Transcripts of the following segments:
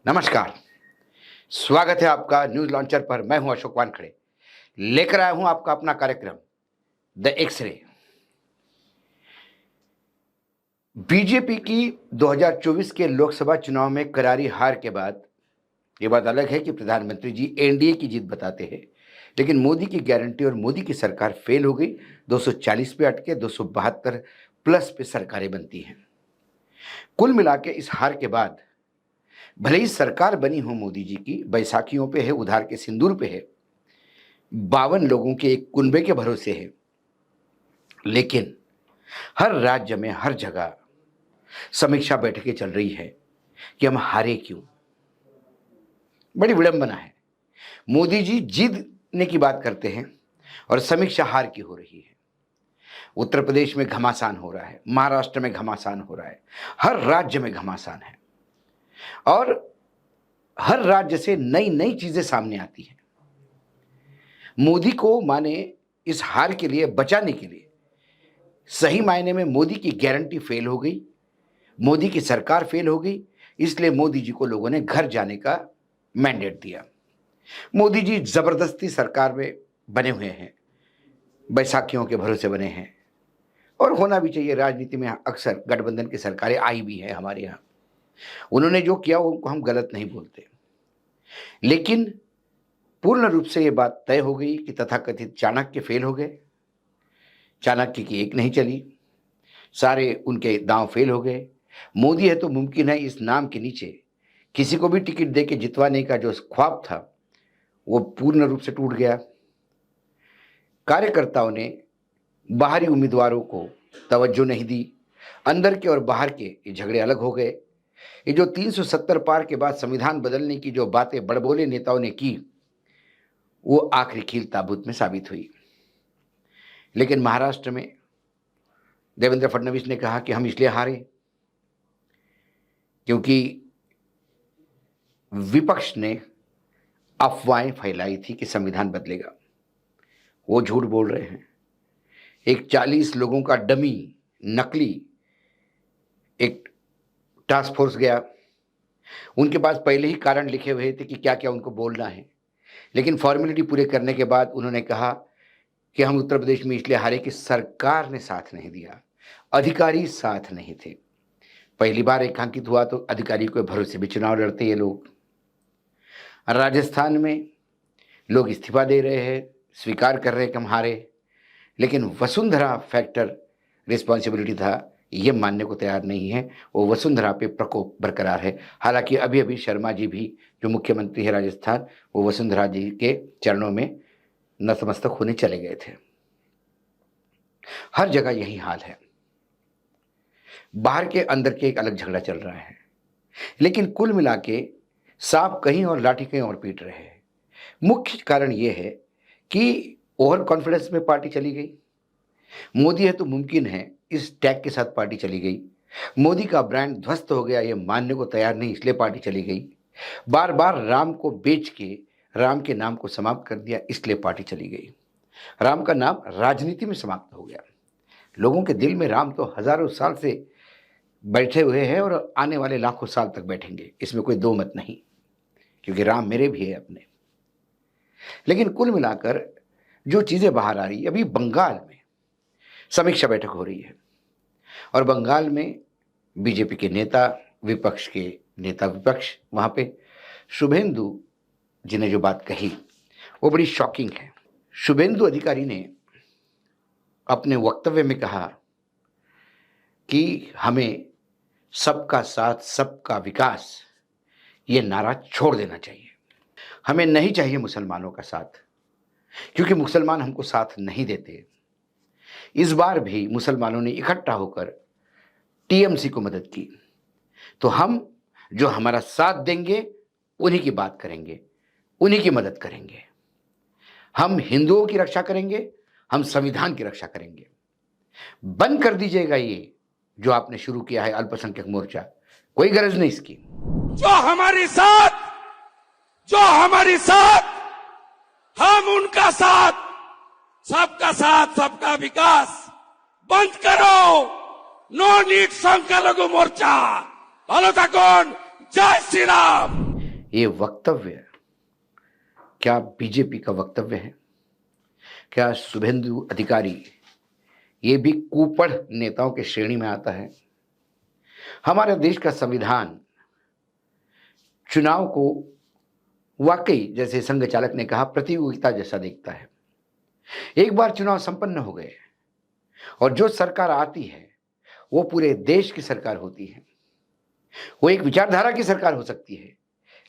नमस्कार। स्वागत है आपका न्यूज लॉन्चर पर। मैं हूं अशोक वानखड़े, लेकर आया हूं आपका अपना कार्यक्रम द एक्सरे। बीजेपी की 2024 के लोकसभा चुनाव में करारी हार के बाद ये बात अलग है कि प्रधानमंत्री जी एनडीए की जीत बताते हैं, लेकिन मोदी की गारंटी और मोदी की सरकार फेल हो गई। 240 पे अटके 272 प्लस पे सरकारें बनती हैं। कुल मिला के इस हार के बाद भले ही सरकार बनी हो मोदी जी की, बैसाखियों पे है, उधार के सिंदूर पे है, 52 लोगों के एक कुनबे के भरोसे है, लेकिन हर राज्य में हर जगह समीक्षा बैठकें चल रही है कि हम हारे क्यों। बड़ी विडंबना है। मोदी जी जीतने की बात करते हैं और समीक्षा हार की हो रही है। उत्तर प्रदेश में घमासान हो रहा है, महाराष्ट्र में घमासान हो रहा है, हर राज्य में घमासान है और हर राज्य से नई नई चीजें सामने आती हैं। मोदी को माने इस हार के लिए बचाने के लिए सही मायने में मोदी की गारंटी फेल हो गई, मोदी की सरकार फेल हो गई, इसलिए मोदी जी को लोगों ने घर जाने का मैंडेट दिया। मोदी जी जबरदस्ती सरकार में बने हुए हैं, बैसाखियों के भरोसे बने हैं और होना भी चाहिए। राजनीति में अक्सर गठबंधन की सरकारें आई भी है हमारे यहाँ। उन्होंने जो किया उनको हम गलत नहीं बोलते, लेकिन पूर्ण रूप से ये बात तय हो गई कि तथाकथित चाणक्य फेल हो गए। चाणक्य की एक नहीं चली, सारे उनके दांव फेल हो गए। मोदी है तो मुमकिन है इस नाम के नीचे किसी को भी टिकट दे के जितवाने का जो ख्वाब था वो पूर्ण रूप से टूट गया। कार्यकर्ताओं ने बाहरी उम्मीदवारों को तवज्जो नहीं दी, अंदर के और बाहर के ये झगड़े अलग हो गए। ये जो 370 पार के बाद संविधान बदलने की जो बातें बड़बोले नेताओं ने की वो आखिरी कील ताबूत में साबित हुई। लेकिन महाराष्ट्र में देवेंद्र फडणवीस ने कहा कि हम इसलिए हारे क्योंकि विपक्ष ने अफवाहें फैलाई थी कि संविधान बदलेगा। वो झूठ बोल रहे हैं। एक 40 लोगों का डमी नकली एक टास्क फोर्स गया, उनके पास पहले ही कारण लिखे हुए थे कि क्या क्या उनको बोलना है, लेकिन फॉर्मेलिटी पूरे करने के बाद उन्होंने कहा कि हम उत्तर प्रदेश में इसलिए हारे कि सरकार ने साथ नहीं दिया, अधिकारी साथ नहीं थे। पहली बार रेखांकित हुआ तो अधिकारी के भरोसे भी चुनाव लड़ते ये लोग। राजस्थान में लोग इस्तीफा दे रहे हैं, स्वीकार कर रहे हैं कि हम हारे, लेकिन वसुंधरा फैक्टर रिस्पॉन्सिबिलिटी था ये मानने को तैयार नहीं है। वो वसुंधरा पे प्रकोप बरकरार है। हालांकि अभी अभी शर्मा जी भी जो मुख्यमंत्री है राजस्थान, वो वसुंधरा जी के चरणों में नतमस्तक होने चले गए थे। हर जगह यही हाल है। बाहर के अंदर के एक अलग झगड़ा चल रहा है, लेकिन कुल मिला के सांप कहीं और लाठी कहीं और पीट रहे हैं। मुख्य कारण यह है कि ओवर कॉन्फिडेंस में पार्टी चली गई। मोदी है तो मुमकिन है इस टैग के साथ पार्टी चली गई। मोदी का ब्रांड ध्वस्त हो गया ये मानने को तैयार नहीं, इसलिए पार्टी चली गई। बार बार राम को बेच के राम के नाम को समाप्त कर दिया, इसलिए पार्टी चली गई। राम का नाम राजनीति में समाप्त हो गया। लोगों के दिल में राम तो हजारों साल से बैठे हुए हैं और आने वाले लाखों साल तक बैठेंगे, इसमें कोई दो मत नहीं, क्योंकि राम मेरे भी है अपने। लेकिन कुल मिलाकर जो चीजें बाहर आ रही, अभी बंगाल में समीक्षा बैठक हो रही है और बंगाल में बीजेपी के नेता विपक्ष के नेता विपक्ष, वहां पे शुभेंदु जी ने जो बात कही वो बड़ी शॉकिंग है। शुभेंदु अधिकारी ने अपने वक्तव्य में कहा कि हमें सबका साथ सबका विकास ये नारा छोड़ देना चाहिए। हमें नहीं चाहिए मुसलमानों का साथ, क्योंकि मुसलमान हमको साथ नहीं देते। इस बार भी मुसलमानों ने इकट्ठा होकर टीएमसी को मदद की, तो हम जो हमारा साथ देंगे उन्हीं की बात करेंगे, उन्हीं की मदद करेंगे। हम हिंदुओं की रक्षा करेंगे, हम संविधान की रक्षा करेंगे। बंद कर दीजिएगा ये जो आपने शुरू किया है अल्पसंख्यक मोर्चा, कोई गरज नहीं इसकी। जो हमारे साथ हम उनका साथ, सबका साथ सबका विकास बंद करो। नो नीड संख्यालघु मोर्चा। ভালো থাকুন। जय श्री राम। ये वक्तव्य क्या बीजेपी का वक्तव्य है? क्या शुभेंदु अधिकारी ये भी कुपढ़ नेताओं के श्रेणी में आता है? हमारे देश का संविधान चुनाव को वाकई, जैसे संघ चालक ने कहा, प्रतियोगिता जैसा देखता है। एक बार चुनाव संपन्न हो गए और जो सरकार आती है वो पूरे देश की सरकार होती है। वो एक विचारधारा की सरकार हो सकती है,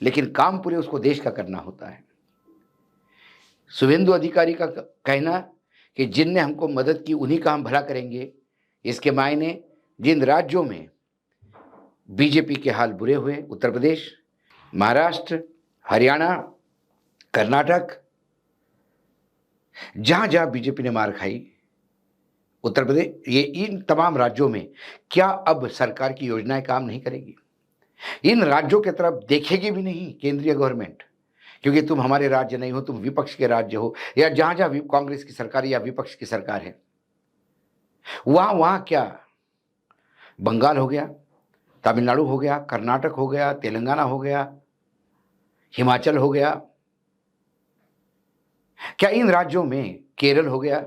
लेकिन काम पूरे उसको देश का करना होता है। शुभेंदु अधिकारी का कहना कि जिनने हमको मदद की उन्हीं का हम भला करेंगे, इसके मायने जिन राज्यों में बीजेपी के हाल बुरे हुए, उत्तर प्रदेश, महाराष्ट्र, हरियाणा, कर्नाटक, जहां जहां बीजेपी ने मार खाई, उत्तर प्रदेश, ये इन तमाम राज्यों में क्या अब सरकार की योजनाएं काम नहीं करेगी? इन राज्यों की तरफ देखेगी भी नहीं केंद्रीय गवर्नमेंट, क्योंकि तुम हमारे राज्य नहीं हो, तुम विपक्ष के राज्य हो, या जहां जहां कांग्रेस की सरकार या विपक्ष की सरकार है वहां वहां क्या बंगाल हो गया, तमिलनाडु हो गया, कर्नाटक हो गया, तेलंगाना हो गया, हिमाचल हो गया, क्या इन राज्यों में केरल हो गया?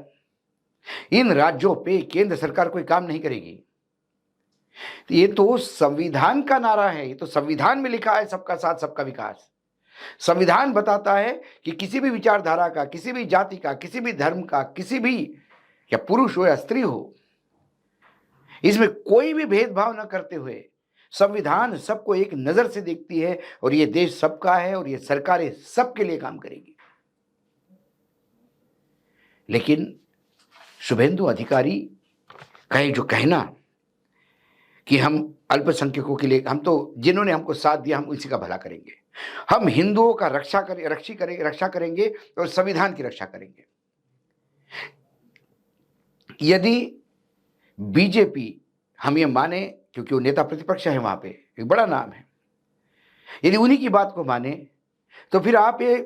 इन राज्यों पे केंद्र सरकार कोई काम नहीं करेगी? ये तो संविधान का नारा है, ये तो संविधान में लिखा है सबका साथ सबका विकास। संविधान बताता है कि किसी भी विचारधारा का, किसी भी जाति का, किसी भी धर्म का, किसी भी, या पुरुष हो या स्त्री हो, इसमें कोई भी भेदभाव न करते हुए संविधान सबको एक नजर से देखती है और ये देश सबका है और ये सरकारें सबके लिए काम करेगी। लेकिन शुभेंदु अधिकारी का जो कहना कि हम अल्पसंख्यकों के लिए, हम तो जिन्होंने हमको साथ दिया हम इसी का भला करेंगे, हम हिंदुओं का रक्षा करेंगे और संविधान की रक्षा करेंगे। यदि बीजेपी, हम ये माने, क्योंकि वो नेता प्रतिपक्ष है, वहां पे एक बड़ा नाम है, यदि उन्हीं की बात को माने तो फिर आप ये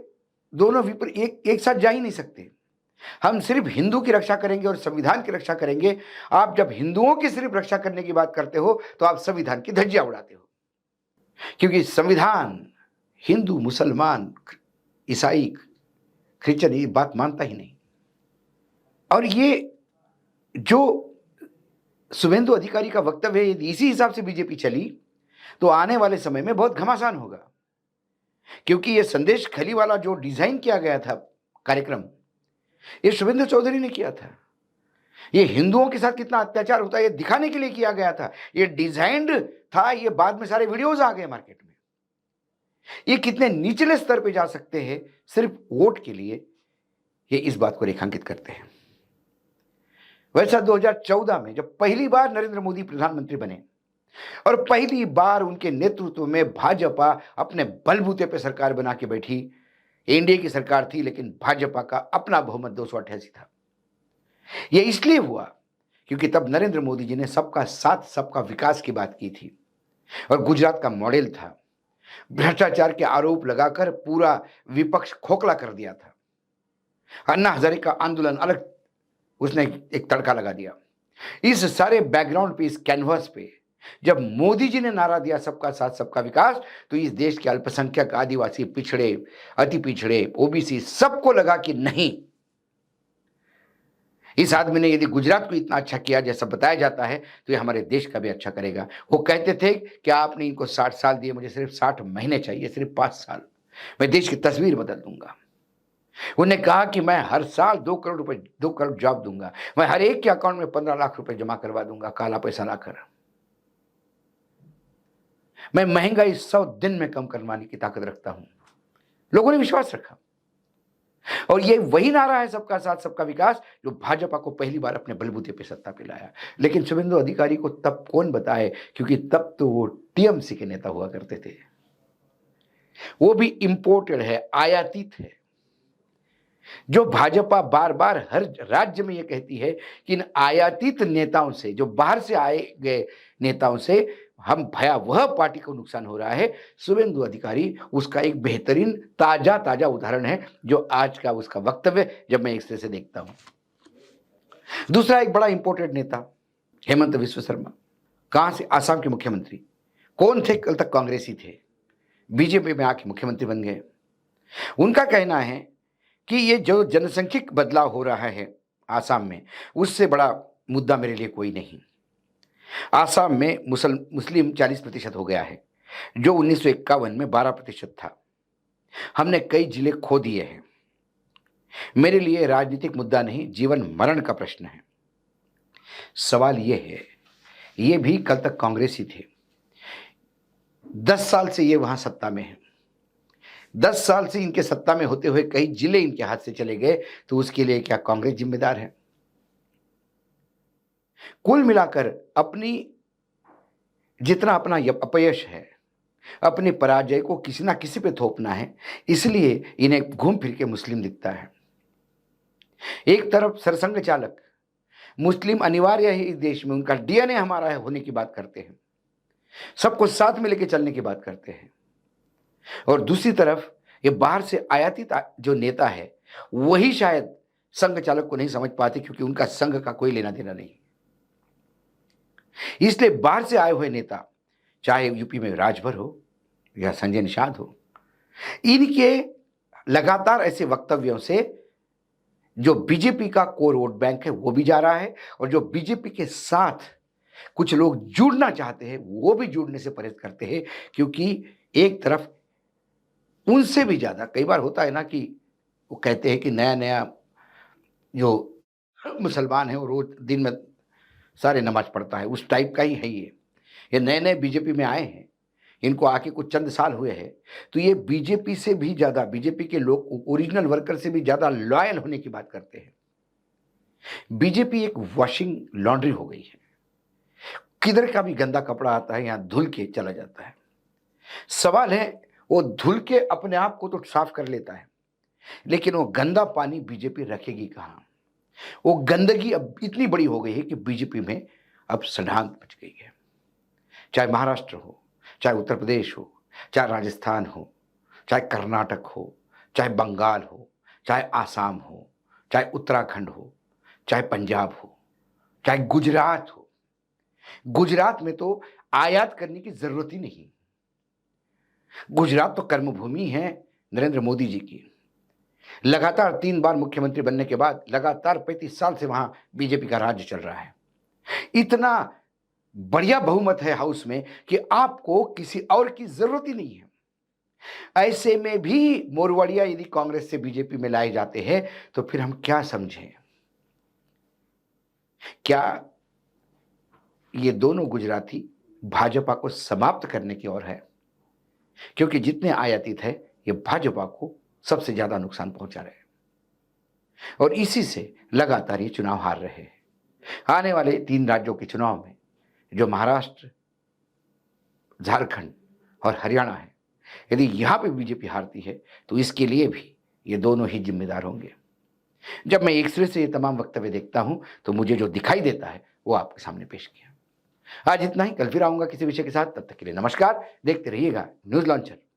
दोनों एक साथ जा ही नहीं सकते। हम सिर्फ हिंदू की रक्षा करेंगे और संविधान की रक्षा करेंगे। आप जब हिंदुओं की सिर्फ रक्षा करने की बात करते हो तो आप संविधान की धज्जियां उड़ाते हो, क्योंकि संविधान हिंदू, मुसलमान, ईसाई, क्रिश्चियन ये बात मानता ही नहीं। और ये जो शुभेंदु अधिकारी का वक्तव्य है, यदि इसी हिसाब से बीजेपी चली तो आने वाले समय में बहुत घमासान होगा, क्योंकि ये संदेश खली वाला जो डिजाइन किया गया था कार्यक्रम, ये शुभेंदु चौधरी ने किया था। ये हिंदुओं के साथ कितना अत्याचार होता है ये दिखाने के लिए किया गया था। ये डिजाइंड था, ये बाद में सारे वीडियोस आ गए मार्केट में। ये कितने निचले स्तर पे जा सकते हैं सिर्फ वोट के लिए, ये इस बात को रेखांकित करते हैं। वैसा 2014 में जब पहली बार नरेंद्र मोदी प्रधानमंत्री बने और पहली बार उनके नेतृत्व में भाजपा अपने बलबूते पे सरकार बना के बैठी, एनडीए की सरकार थी लेकिन भाजपा का अपना बहुमत 288 था। यह इसलिए हुआ क्योंकि तब नरेंद्र मोदी जी ने सबका साथ सबका विकास की बात की थी और गुजरात का मॉडल था। भ्रष्टाचार के आरोप लगाकर पूरा विपक्ष खोखला कर दिया था। अन्ना हजारे का आंदोलन अलग उसने एक तड़का लगा दिया। इस सारे बैकग्राउंड पे, इस कैनवास पे जब मोदी जी ने नारा दिया सबका साथ सबका विकास, तो इस देश के अल्पसंख्यक, आदिवासी, पिछड़े, अति पिछड़े, ओबीसी सबको लगा कि नहीं, इस आदमी ने यदि गुजरात को इतना अच्छा किया जैसा बताया जाता है तो ये हमारे देश का भी अच्छा करेगा। वो कहते थे कि आपने इनको 60 साल दिए, मुझे सिर्फ 60 महीने चाहिए, सिर्फ 5 साल, मैं देश की तस्वीर बदल दूंगा। उन्होंने कहा कि मैं हर साल 2 करोड़ जॉब दूंगा, मैं हर एक के अकाउंट में 15 लाख रुपए जमा करवा दूंगा काला पैसा लाकर, मैं महंगाई 100 दिन में कम करवाने की ताकत रखता हूं। लोगों ने विश्वास रखा और ये वही नारा है सबका साथ सबका विकास जो भाजपा को पहली बार अपने बलबूते पे सत्ता पे लाया। लेकिन शुभेंदु अधिकारी को तब कौन बताए, क्योंकि तब तो वो टीएमसी के नेता हुआ करते थे। वो भी इंपोर्टेड है, आयातित है। जो भाजपा बार बार हर राज्य में ये कहती है कि इन आयातित नेताओं से, जो बाहर से आए गए नेताओं से हम भयावह पार्टी को नुकसान हो रहा है। शुभेंदु अधिकारी उसका एक बेहतरीन ताजा उदाहरण है, जो आज का उसका वक्तव्य जब मैं एक तरह से देखता हूं। दूसरा एक बड़ा इंपोर्टेंट नेता हेमंत विश्व शर्मा, कहां से, आसाम के मुख्यमंत्री, कौन थे, कल तक कांग्रेसी थे, बीजेपी में आके मुख्यमंत्री बन गए। उनका कहना है कि ये जो जनसांख्यिक बदलाव हो रहा है आसाम में, उससे बड़ा मुद्दा मेरे लिए कोई नहीं। आसाम में मुस्लिम 40% हो गया है, जो 1951 में 12% था। हमने कई जिले खो दिए हैं। मेरे लिए राजनीतिक मुद्दा नहीं, जीवन मरण का प्रश्न है। सवाल यह है, ये भी कल तक कांग्रेसी थे, 10 साल से ये वहां सत्ता में है। 10 साल से इनके सत्ता में होते हुए कई जिले इनके हाथ से चले गए, तो उसके लिए क्या कांग्रेस जिम्मेदार है? कुल मिलाकर जितना अपना अपयश है, अपनी पराजय को किसी ना किसी पे थोपना है, इसलिए इन्हें घूम फिर के मुस्लिम दिखता है। एक तरफ सरसंघ चालक मुस्लिम अनिवार्य है इस देश में, उनका डीएनए हमारा है होने की बात करते हैं, सबको साथ में लेके चलने की बात करते हैं, और दूसरी तरफ ये बाहर से आयातित जो नेता है, वही शायद संघ चालक को नहीं समझ पाते, क्योंकि उनका संघ का कोई लेना देना नहीं। इसलिए बाहर से आए हुए नेता, चाहे यूपी में राजभर हो या संजय निषाद हो, इनके लगातार ऐसे वक्तव्यों से जो बीजेपी का कोर वोट बैंक है वो भी जा रहा है, और जो बीजेपी के साथ कुछ लोग जुड़ना चाहते हैं वो भी जुड़ने से परहेज करते हैं, क्योंकि एक तरफ उनसे भी ज्यादा कई बार होता है ना कि वो कहते हैं कि नया नया जो मुसलमान है वो रोज दिन में सारे नमाज पढ़ता है, उस टाइप का ही है ये नए नए बीजेपी में आए हैं, इनको आके कुछ चंद साल हुए हैं, तो ये बीजेपी से भी ज्यादा, बीजेपी के लोग ओरिजिनल वर्कर से भी ज्यादा लॉयल होने की बात करते हैं। बीजेपी एक वॉशिंग लॉन्ड्री हो गई है, किधर का भी गंदा कपड़ा आता है यहां धुल के चला जाता है। सवाल है, वो धुल के अपने आप को तो साफ कर लेता है, लेकिन वो गंदा पानी बीजेपी रखेगी कहां? वो गंदगी अब इतनी बड़ी हो गई है कि बीजेपी में अब सड़ांध मच गई है। चाहे महाराष्ट्र हो, चाहे उत्तर प्रदेश हो, चाहे राजस्थान हो, चाहे कर्नाटक हो, चाहे बंगाल हो, चाहे आसाम हो, चाहे उत्तराखंड हो, चाहे पंजाब हो, चाहे गुजरात हो। गुजरात में तो आयात करने की जरूरत ही नहीं। गुजरात तो कर्मभूमि है नरेंद्र मोदी जी की। लगातार 3 बार मुख्यमंत्री बनने के बाद लगातार 35 साल से वहां बीजेपी का राज्य चल रहा है। इतना बढ़िया बहुमत है हाउस में कि आपको किसी और की जरूरत ही नहीं है। ऐसे में भी मोरवड़िया यदि कांग्रेस से बीजेपी में लाए जाते हैं तो फिर हम क्या समझें? क्या ये दोनों गुजराती भाजपा को समाप्त करने की ओर है? क्योंकि जितने आयातित है ये भाजपा को सबसे ज्यादा नुकसान पहुंचा रहे हैं, और इसी से लगातार ये चुनाव हार रहे हैं। आने वाले 3 राज्यों के चुनाव में जो महाराष्ट्र, झारखंड और हरियाणा है, यदि यहां पे बीजेपी हारती है तो इसके लिए भी ये दोनों ही जिम्मेदार होंगे। जब मैं एक सिरे से ये तमाम वक्तव्य देखता हूं तो मुझे जो दिखाई देता है वो आपके सामने पेश किया। आज इतना ही, कल फिर आऊंगा किसी विषय के साथ। तब तक के लिए नमस्कार। देखते रहिएगा न्यूज लॉन्चर।